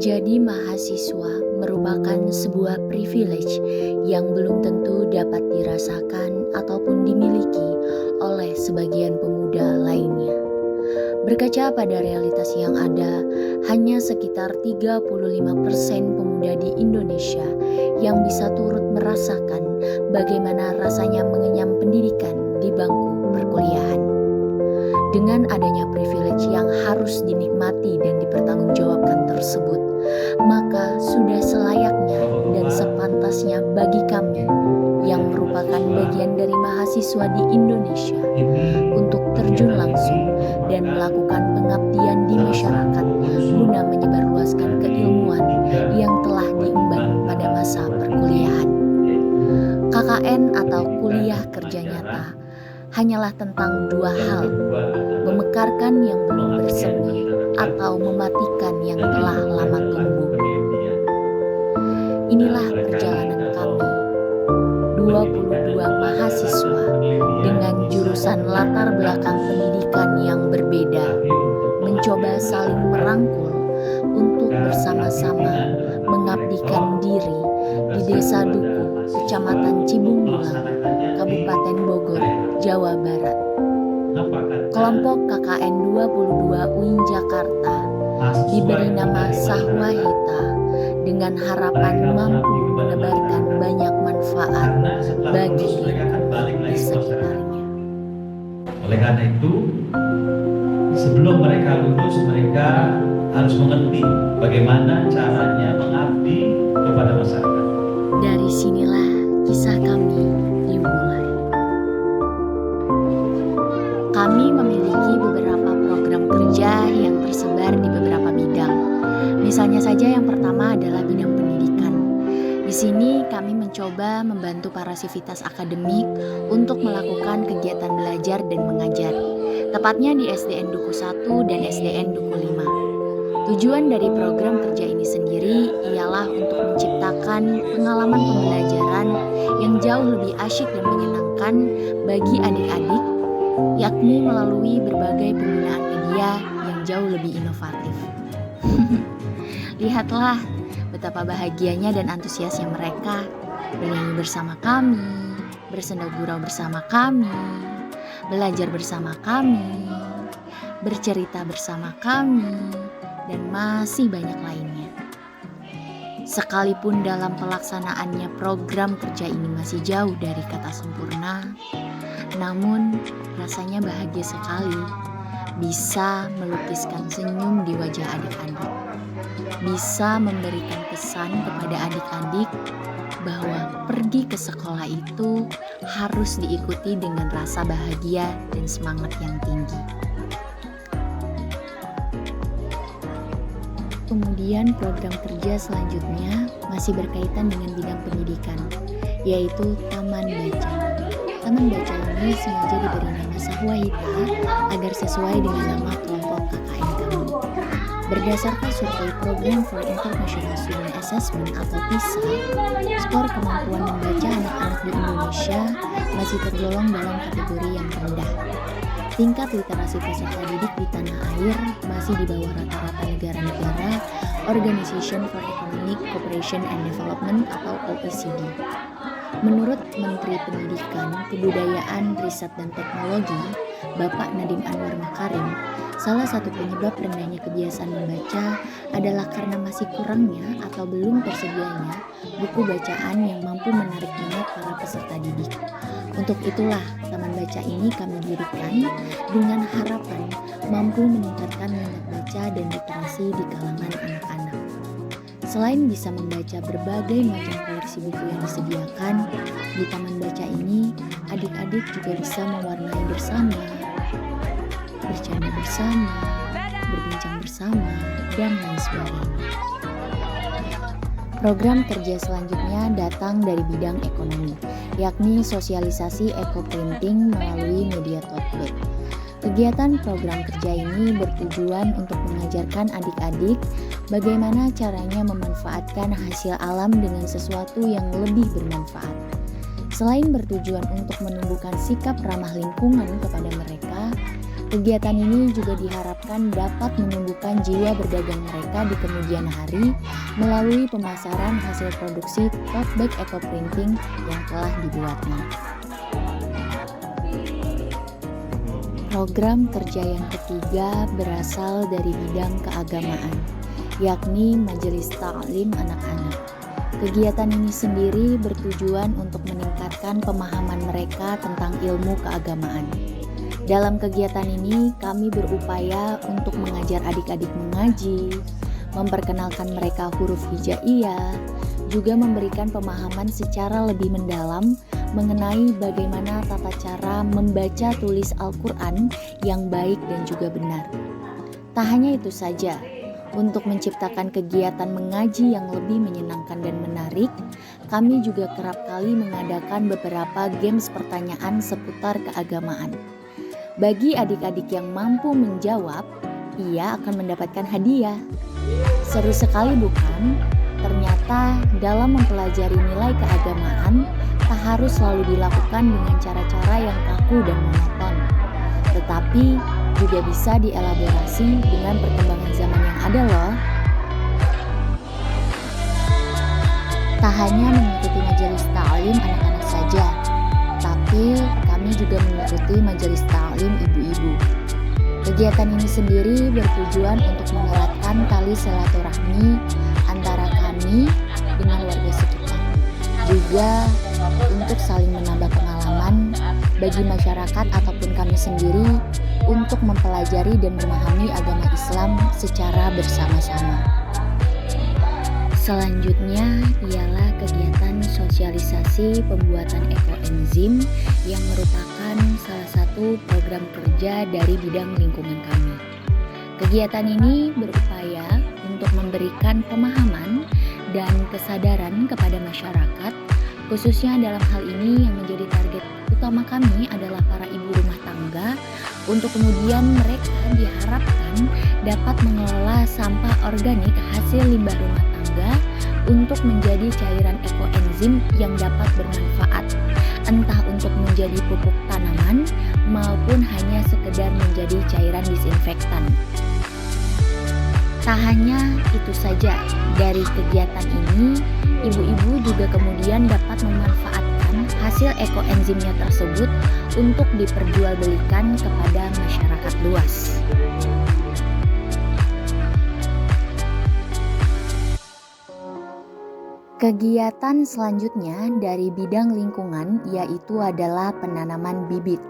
Menjadi mahasiswa merupakan sebuah privilege yang belum tentu dapat dirasakan ataupun dimiliki oleh sebagian pemuda lainnya. Berkaca pada realitas yang ada, hanya sekitar 35% pemuda di Indonesia yang bisa turut merasakan bagaimana rasanya mengenyam pendidikan di bangku perkuliahan. Dengan adanya privilege yang harus dinikmati dan dipertanggungjawabkan tersebut, maka sudah selayaknya dan sepantasnya bagi kami yang merupakan bagian dari mahasiswa di Indonesia untuk terjun langsung dan melakukan pengabdian di masyarakat guna menyebarluaskan keilmuan yang telah diemban pada masa perkuliahan. KKN atau kuliah kerja nyata hanyalah tentang dua hal, memekarkan yang belum bersemi atau mematikan yang telah lama tumbuh. Inilah perjalanan kami, 22 mahasiswa dengan jurusan latar belakang pendidikan yang berbeda, mencoba saling merangkul untuk bersama-sama mengabdikan diri di Desa Duku, Kecamatan Cibungbulang, Kabupaten Bogor, Jawa Barat. Kelompok KKN 22 UIN Jakarta diberi nama Sahwahita dengan harapan mampu menebarkan banyak manfaat bagi lingkungan di sekitarnya. Oleh karena itu, sebelum mereka lulus, mereka harus mengerti bagaimana caranya mengabdi kepada masyarakat. Dari sinilah kisah kami dimulai. Kami memiliki beberapa program kerja yang tersebar di beberapa bidang. Misalnya saja yang pertama adalah bidang pendidikan. Di sini kami mencoba membantu para sivitas akademik untuk melakukan kegiatan belajar dan mengajar, tepatnya di SDN Duku 1 dan SDN Duku 5. Tujuan dari program kerja ini sendiri ialah untuk menciptakan pengalaman pembelajaran yang jauh lebih asyik dan menyenangkan bagi adik-adik, yakni melalui berbagai penggunaan media yang jauh lebih inovatif. Lihatlah betapa bahagianya dan antusiasnya mereka bernyanyi bersama kami, bersenda gurau bersama kami, belajar bersama kami, bercerita bersama kami, dan masih banyak lainnya. Sekalipun dalam pelaksanaannya program kerja ini masih jauh dari kata sempurna, namun rasanya bahagia sekali bisa melukiskan senyum di wajah adik-adik, bisa memberikan pesan kepada adik-adik bahwa pergi ke sekolah itu harus diikuti dengan rasa bahagia dan semangat yang tinggi. Kemudian program kerja selanjutnya masih berkaitan dengan bidang pendidikan, yaitu Taman Baca. Taman Baca ini sengaja diberi nama Sahwahita agar sesuai dengan nama kelompok KKN kami. Berdasarkan survei Program for International Student Assessment atau PISA, skor kemampuan membaca anak-anak di Indonesia masih tergolong dalam kategori yang rendah. Tingkat literasi peserta didik di tanah air masih di bawah rata-rata negara-negara Organization for Economic Cooperation and Development atau OECD. Menurut Menteri Pendidikan, Kebudayaan, Riset dan Teknologi, Bapak Nadiem Anwar Makarim, salah satu penyebab rendahnya kebiasaan membaca adalah karena masih kurangnya atau belum tersedianya buku bacaan yang mampu menarik minat para peserta didik. Untuk itulah Taman Baca ini kami dirikan dengan harapan mampu meningkatkan minat baca dan literasi di kalangan anak-anak. Selain bisa membaca berbagai macam koleksi buku yang disediakan, di Taman Baca ini adik-adik juga bisa mewarnai bersama, bercanda bersama, berbincang bersama, dan lain sebagainya. Program kerja selanjutnya datang dari bidang ekonomi, yakni sosialisasi eco-printing melalui media tote bag. Kegiatan program kerja ini bertujuan untuk mengajarkan adik-adik bagaimana caranya memanfaatkan hasil alam dengan sesuatu yang lebih bermanfaat. Selain bertujuan untuk menumbuhkan sikap ramah lingkungan kepada mereka, Kegiatan ini juga diharapkan dapat menumbuhkan jiwa berdagang mereka di kemudian hari melalui pemasaran hasil produksi tote bag eco printing yang telah dibuatnya. Program kerja yang ketiga berasal dari bidang keagamaan, yakni Majelis Ta'lim Anak-anak. Kegiatan ini sendiri bertujuan untuk meningkatkan pemahaman mereka tentang ilmu keagamaan. Dalam kegiatan ini, kami berupaya untuk mengajar adik-adik mengaji, memperkenalkan mereka huruf hijaiyah, juga memberikan pemahaman secara lebih mendalam mengenai bagaimana tata cara membaca tulis Al-Quran yang baik dan juga benar. Tak hanya itu saja, untuk menciptakan kegiatan mengaji yang lebih menyenangkan dan menarik, kami juga kerap kali mengadakan beberapa games pertanyaan seputar keagamaan. Bagi adik-adik yang mampu menjawab, ia akan mendapatkan hadiah. Seru sekali bukan? Ternyata dalam mempelajari nilai keagamaan, tak harus selalu dilakukan dengan cara-cara yang kaku dan monoton. Tetapi juga bisa dielaborasi dengan perkembangan zaman yang ada loh. Tak hanya mengikuti majelis ta'lim anak-anak saja, tapi kami juga mengikuti majelis ta'lim ibu-ibu. Kegiatan ini sendiri bertujuan untuk mengeratkan tali silaturahmi antara kami dengan warga sekitar. Juga untuk saling menambah pengalaman bagi masyarakat ataupun kami sendiri untuk mempelajari dan memahami agama Islam secara bersama-sama. Selanjutnya ialah kegiatan sosialisasi pembuatan ekoenzim yang merupakan salah satu program kerja dari bidang lingkungan kami. Kegiatan ini berupaya untuk memberikan pemahaman dan kesadaran kepada masyarakat, khususnya dalam hal ini yang menjadi target utama kami adalah para ibu rumah tangga, untuk kemudian mereka diharapkan dapat mengelola sampah organik hasil limbah rumah tangga untuk menjadi cairan ekoenzim yang dapat bermanfaat, entah untuk menjadi pupuk tanaman maupun hanya sekedar menjadi cairan disinfektan. Tak hanya itu saja, dari kegiatan ini, ibu-ibu juga kemudian dapat memanfaatkan hasil ekoenzimnya tersebut untuk diperjualbelikan kepada masyarakat luas. Kegiatan selanjutnya dari bidang lingkungan yaitu adalah penanaman bibit.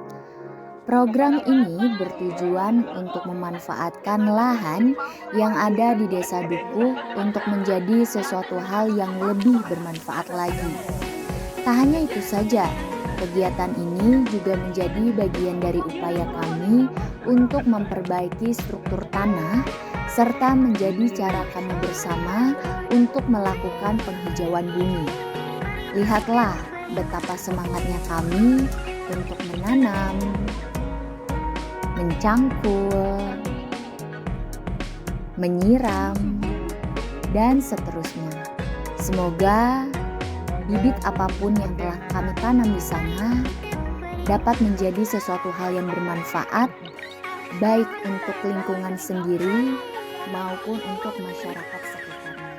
Program ini bertujuan untuk memanfaatkan lahan yang ada di Desa Dukuh untuk menjadi sesuatu hal yang lebih bermanfaat lagi. Tak hanya itu saja, kegiatan ini juga menjadi bagian dari upaya kami untuk memperbaiki struktur tanah serta menjadi cara kami bersama untuk melakukan penghijauan bumi. Lihatlah betapa semangatnya kami untuk menanam, mencangkul, menyiram, dan seterusnya. Semoga bibit apapun yang telah kami tanam di sana dapat menjadi sesuatu hal yang bermanfaat, baik untuk lingkungan sendiri maupun untuk masyarakat sekitarnya.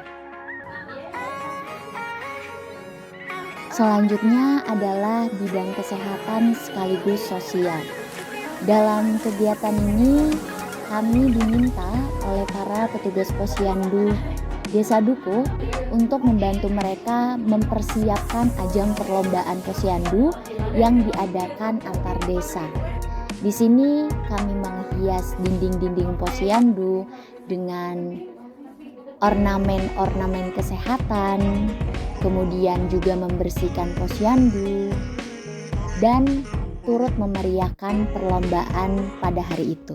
Selanjutnya adalah bidang kesehatan sekaligus sosial. Dalam kegiatan ini, kami diminta oleh para petugas posyandu Desa Dukuh untuk membantu mereka mempersiapkan ajang perlombaan posyandu yang diadakan antar desa. Di sini kami menghias dinding-dinding posyandu dengan ornamen-ornamen kesehatan, kemudian juga membersihkan posyandu, dan turut memeriahkan perlombaan pada hari itu.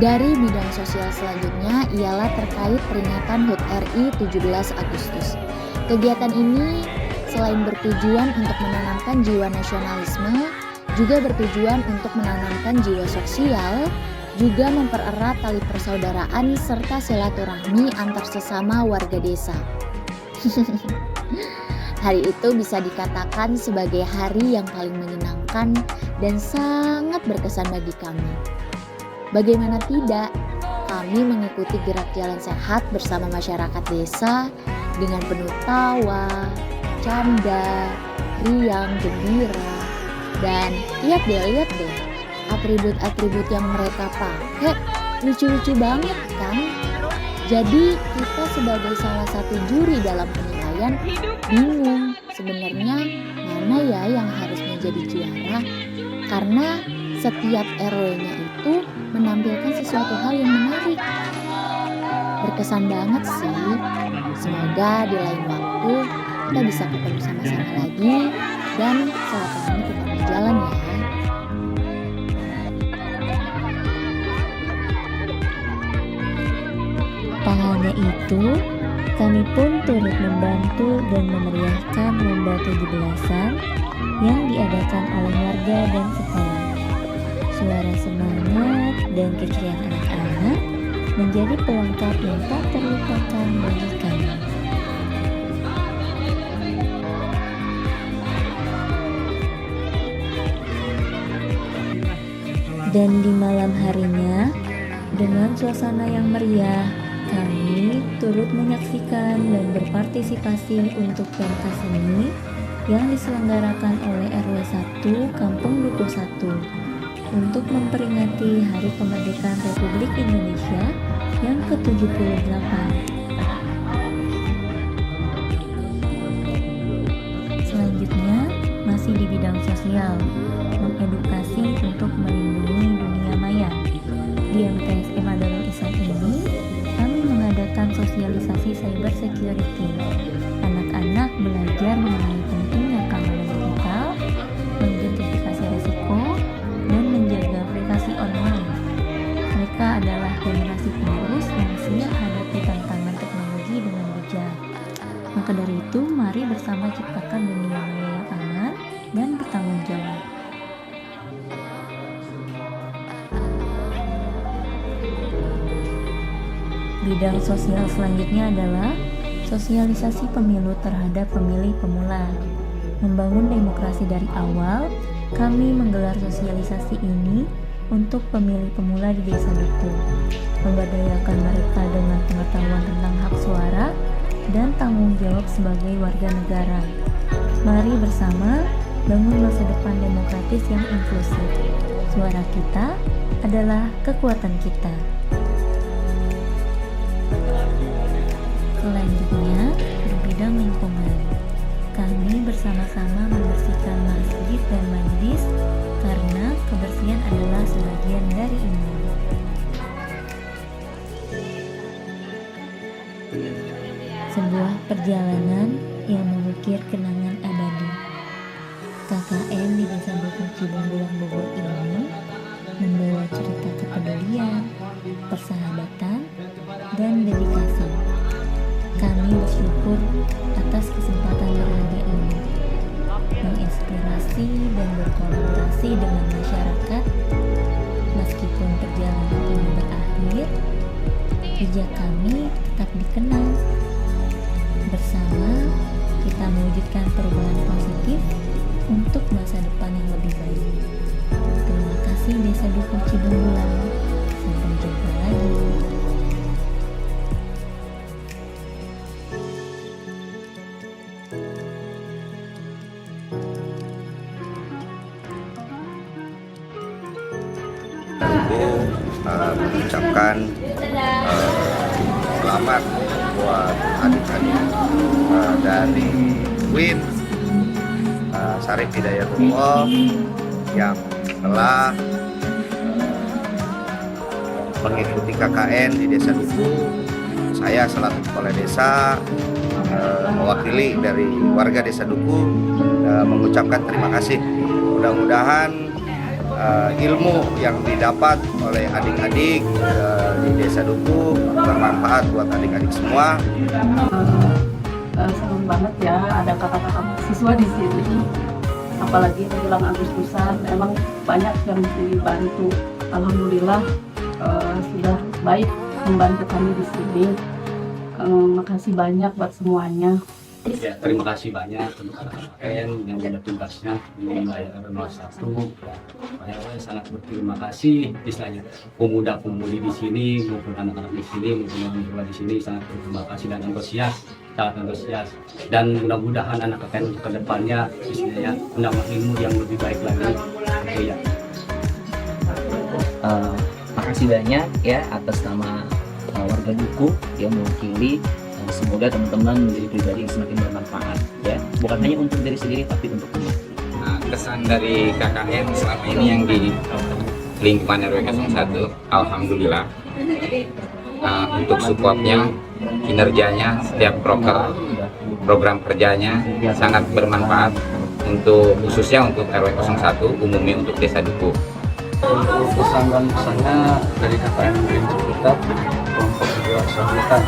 Dari bidang sosial selanjutnya ialah terkait peringatan HUT RI 17 Agustus. Kegiatan ini selain bertujuan untuk menanamkan jiwa nasionalisme, juga bertujuan untuk menanamkan jiwa sosial, juga mempererat tali persaudaraan serta silaturahmi antar sesama warga desa. Hari itu bisa dikatakan sebagai hari yang paling menyenangkan dan sangat berkesan bagi kami. Bagaimana tidak, kami mengikuti gerak jalan sehat bersama masyarakat desa dengan penuh tawa, canda, riang, gembira, dan lihat deh, atribut-atribut yang mereka pakai lucu-lucu banget kan? Jadi kita sebagai salah satu juri dalam penilaian bingung sebenarnya mana ya yang harus menjadi juara, karena setiap RW-nya itu menampilkan sesuatu hal yang menarik. Berkesan banget sih. Semoga di lain waktu kita bisa ketemu sama-sama lagi dan silaturahmi tetap berjalan ya. Tak hanya itu, kami pun turut membantu dan memeriahkan lomba 17-an yang diadakan oleh warga dan sekolah. Suara semangat dan keceriaan anak-anak menjadi pelengkap yang tak terlupakan bagi kami. Dan di malam harinya, dengan suasana yang meriah, kami turut menyaksikan dan berpartisipasi untuk pentas seni yang diselenggarakan oleh RW 1 Kampung Dukuh 1 untuk memperingati Hari Kemerdekaan Republik Indonesia yang ke-78. Selanjutnya, masih di bidang sosial, mengedukasi untuk melindungi dunia maya. Di MTSM Darul Ihsan ini, kami mengadakan sosialisasi cyber security. Anak-anak belajar mengenai pentingnya keamanan digital, mengidentifikasi risiko, dan menjaga privasi online. Mereka adalah generasi penerus yang siap hadapi tantangan teknologi dengan bijak. Maka dari itu, mari bersama ciptakan dunia maya yang aman dan bertanggung jawab. Bidang sosial selanjutnya adalah sosialisasi pemilu terhadap pemilih pemula. Membangun demokrasi dari awal, kami menggelar sosialisasi ini untuk pemilih pemula di Desa Dukuh, memberdayakan mereka dengan pengetahuan tentang hak suara dan tanggung jawab sebagai warga negara. Mari bersama bangun masa depan demokratis yang inklusif. Suara kita adalah kekuatan kita. Selanjutnya, di bidang lingkungan, kami bersama-sama membersihkan masjid dan majlis karena kebersihan adalah sebagian dari iman. Sebuah perjalanan yang mengukir kenangan abadi. KKN di Desa Dukuh Cibunggulang Bogor ini membawa cerita kepedulian, persahabatan, dan dedikasi. Kami bersyukur atas kesempatan berharga ini, menginspirasi dan berkolaborasi dengan masyarakat. Meskipun perjalanan ini berakhir, jejak kami tetap dikenal. Bersama, kita mewujudkan perubahan positif untuk masa depan yang lebih baik. Terima kasih Desa Dukuh Cibunggulang. Sampai jumpa lagi. Mengucapkan selamat buat adik-adik dari WIN Syarif Hidayatullah yang telah mengikuti KKN di Desa Dukuh. Saya selaku kepala desa mewakili dari warga Desa Dukuh mengucapkan terima kasih. Mudah-mudahan ilmu yang didapat oleh adik-adik di Desa Dukuh bermanfaat buat adik-adik semua. Senang banget ya ada kakak-kakak siswa di sini, apalagi menjelang Agustusan emang banyak yang dibantu. Alhamdulillah sudah baik membantu kami di sini. Makasih banyak buat semuanya. Ya, terima kasih banyak untuk KKN yang sudah tugasnya di wilayah RW 01. Saya sangat berterima kasih, istilahnya pemuda-pemudi di sini maupun anak-anak di sini maupun orang tua di sini sangat berterima kasih dan antusias, sangat antusias. Dan mudah-mudahan anak KKN untuk kedepannya istilahnya mendapat ilmu yang lebih baik lagi. Itu ya. Makasih banyak ya atas nama warga Duku yang mewakili. Semoga teman-teman menjadi pribadi yang semakin bermanfaat ya, bukan hanya untuk diri sendiri tapi untuk umat. Kesan dari KKN selama ini yang di lingkungan RW 01, alhamdulillah untuk supportnya, kinerjanya, setiap program kerjanya sangat bermanfaat untuk khususnya untuk RW 01, umumnya untuk Desa Duku. Untuk pesan dan pesannya dari KKN kita, kelompok juga sambutan.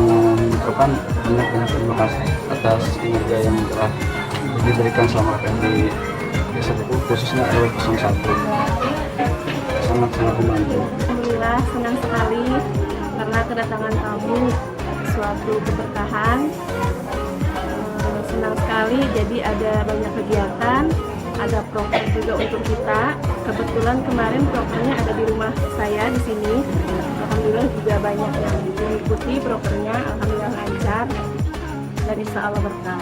Mengucapkan banyak terima kasih atas kinerja yang telah diberikan selama KKN di Desa Duku, khususnya RW 01. Sangat-sangat membantu. Alhamdulillah senang sekali karena kedatangan tamu suatu keberkahan. Senang sekali, jadi ada banyak kegiatan, ada proker juga untuk kita. Kebetulan kemarin prokernya ada di rumah saya di sini. Alhamdulillah juga banyak yang mengikuti prokernya, alhamdulillah lancar dan insya Allah berkah.